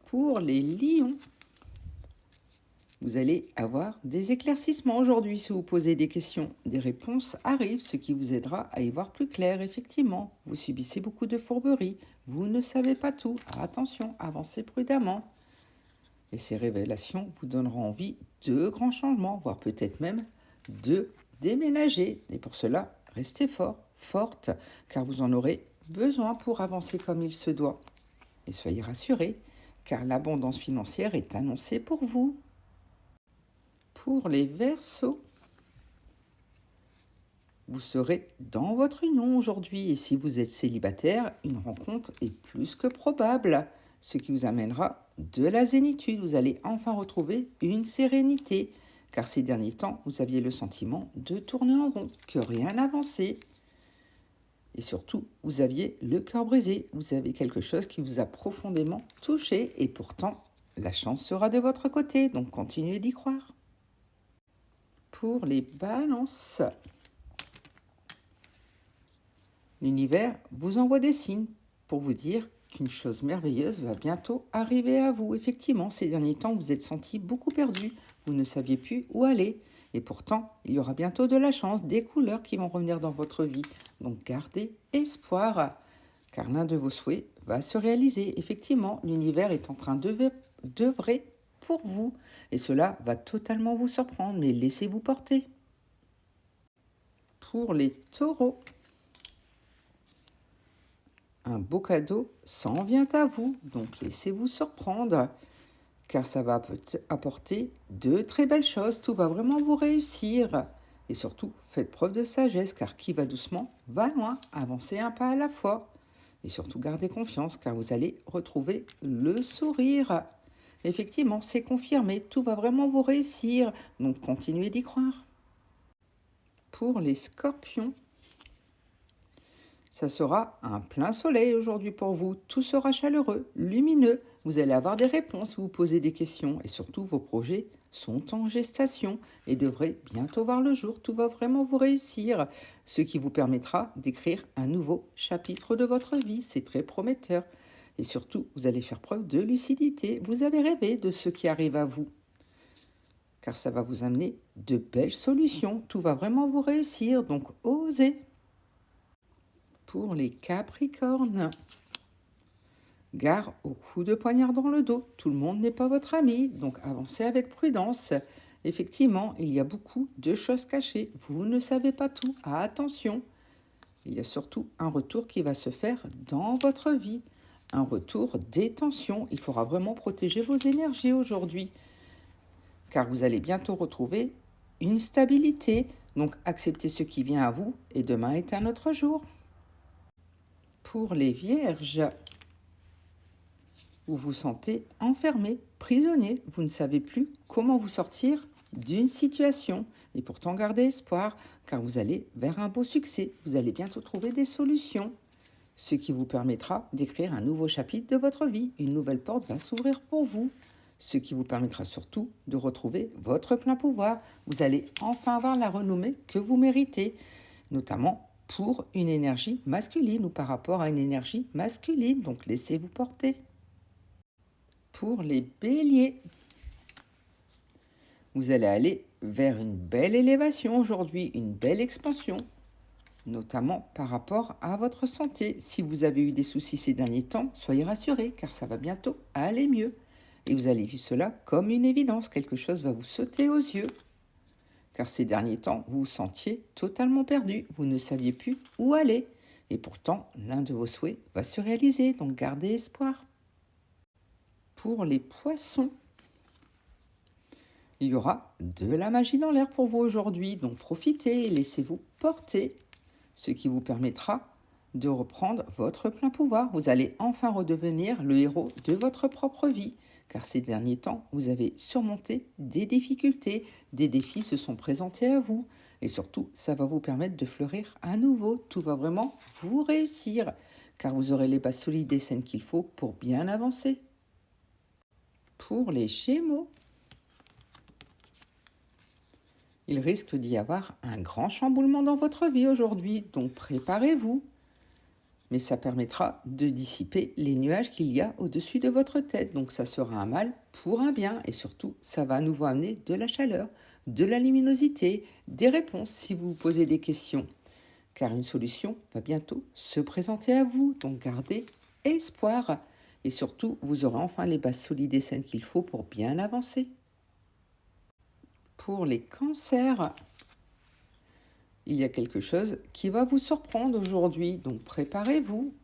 Pour les lions, vous allez avoir des éclaircissements aujourd'hui si vous posez des questions. Des réponses arrivent, ce qui vous aidera à y voir plus clair. Effectivement, vous subissez beaucoup de fourberies. Vous ne savez pas tout. Attention, avancez prudemment. Et ces révélations vous donneront envie de grands changements, voire peut-être même de déménager. Et pour cela, restez fort, forte, car vous en aurez besoin pour avancer comme il se doit. Et soyez rassurés, car l'abondance financière est annoncée pour vous. Pour les Verseaux, vous serez dans votre union aujourd'hui et si vous êtes célibataire, une rencontre est plus que probable, ce qui vous amènera de la zénitude. Vous allez enfin retrouver une sérénité, car ces derniers temps, vous aviez le sentiment de tourner en rond, que rien n'avançait. Et surtout, vous aviez le cœur brisé, vous avez quelque chose qui vous a profondément touché et pourtant, la chance sera de votre côté, donc continuez d'y croire. Pour les balances, l'univers vous envoie des signes pour vous dire qu'une chose merveilleuse va bientôt arriver à vous. Effectivement, ces derniers temps, vous êtes senti beaucoup perdu, vous ne saviez plus où aller. Et pourtant, il y aura bientôt de la chance, des couleurs qui vont revenir dans votre vie. Donc gardez espoir, car l'un de vos souhaits va se réaliser. Effectivement, l'univers est en train d'œuvrer pour vous. Et cela va totalement vous surprendre, mais laissez-vous porter. Pour les taureaux, un beau cadeau s'en vient à vous, donc laissez-vous surprendre, car ça va apporter de très belles choses, tout va vraiment vous réussir. Et surtout, faites preuve de sagesse, car qui va doucement va loin, avancez un pas à la fois. Et surtout, gardez confiance, car vous allez retrouver le sourire. Effectivement, c'est confirmé, tout va vraiment vous réussir, donc continuez d'y croire. Pour les scorpions, ça sera un plein soleil aujourd'hui pour vous. Tout sera chaleureux, lumineux. Vous allez avoir des réponses, vous posez des questions et surtout vos projets sont en gestation et devraient bientôt voir le jour. Tout va vraiment vous réussir, ce qui vous permettra d'écrire un nouveau chapitre de votre vie. C'est très prometteur. Et surtout, vous allez faire preuve de lucidité. Vous avez rêvé de ce qui arrive à vous, car ça va vous amener de belles solutions. Tout va vraiment vous réussir, donc osez. Pour les Capricornes, gare au coup de poignard dans le dos. Tout le monde n'est pas votre ami, donc avancez avec prudence. Effectivement, il y a beaucoup de choses cachées. Vous ne savez pas tout. Attention, il y a surtout un retour qui va se faire dans votre vie. Un retour des tensions. Il faudra vraiment protéger vos énergies aujourd'hui, car vous allez bientôt retrouver une stabilité. Donc acceptez ce qui vient à vous et demain est un autre jour. Pour les Vierges, vous vous sentez enfermé, prisonnier, vous ne savez plus comment vous sortir d'une situation et pourtant gardez espoir car vous allez vers un beau succès, vous allez bientôt trouver des solutions, ce qui vous permettra d'écrire un nouveau chapitre de votre vie, une nouvelle porte va s'ouvrir pour vous, ce qui vous permettra surtout de retrouver votre plein pouvoir, vous allez enfin avoir la renommée que vous méritez, notamment pour une énergie masculine ou par rapport à une énergie masculine. Donc laissez-vous porter. Pour les béliers, vous allez aller vers une belle élévation aujourd'hui, une belle expansion, notamment par rapport à votre santé. Si vous avez eu des soucis ces derniers temps, soyez rassurés car ça va bientôt aller mieux. Et vous allez vivre cela comme une évidence, quelque chose va vous sauter aux yeux. Car ces derniers temps, vous vous sentiez totalement perdu, vous ne saviez plus où aller. Et pourtant, l'un de vos souhaits va se réaliser, donc gardez espoir. Pour les poissons, il y aura de la magie dans l'air pour vous aujourd'hui, donc profitez et laissez-vous porter, ce qui vous permettra de reprendre votre plein pouvoir. Vous allez enfin redevenir le héros de votre propre vie, car ces derniers temps, vous avez surmonté des difficultés, des défis se sont présentés à vous, et surtout, ça va vous permettre de fleurir à nouveau. Tout va vraiment vous réussir, car vous aurez les bases solides et saines qu'il faut pour bien avancer. Pour les Gémeaux, il risque d'y avoir un grand chamboulement dans votre vie aujourd'hui, donc préparez-vous. mais ça permettra de dissiper les nuages qu'il y a au-dessus de votre tête. Donc ça sera un mal pour un bien et surtout ça va à nouveau amener de la chaleur, de la luminosité, des réponses si vous vous posez des questions. Car une solution va bientôt se présenter à vous. Donc gardez espoir et surtout vous aurez enfin les bases solides et saines qu'il faut pour bien avancer. Pour les cancers, il y a quelque chose qui va vous surprendre aujourd'hui, donc préparez-vous.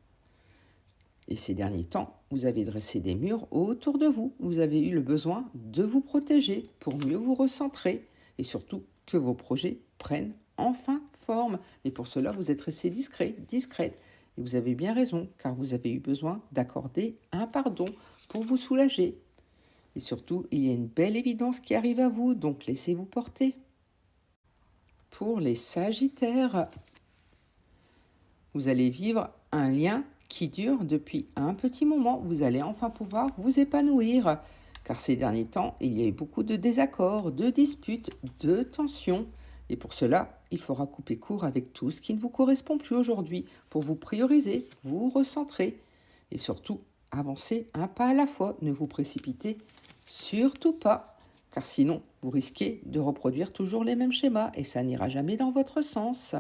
Et ces derniers temps, vous avez dressé des murs autour de vous. Vous avez eu le besoin de vous protéger pour mieux vous recentrer et surtout que vos projets prennent enfin forme. Et pour cela, vous êtes resté discret, discrète. Et vous avez bien raison, car vous avez eu besoin d'accorder un pardon pour vous soulager. Et surtout, il y a une belle évidence qui arrive à vous, donc laissez-vous porter. Pour les Sagittaires, vous allez vivre un lien qui dure depuis un petit moment. Vous allez enfin pouvoir vous épanouir, car ces derniers temps, il y a eu beaucoup de désaccords, de disputes, de tensions. Et pour cela, il faudra couper court avec tout ce qui ne vous correspond plus aujourd'hui pour vous prioriser, vous recentrer et surtout avancer un pas à la fois. Ne vous précipitez surtout pas, car sinon vous risquez de reproduire toujours les mêmes schémas et ça n'ira jamais dans votre sens.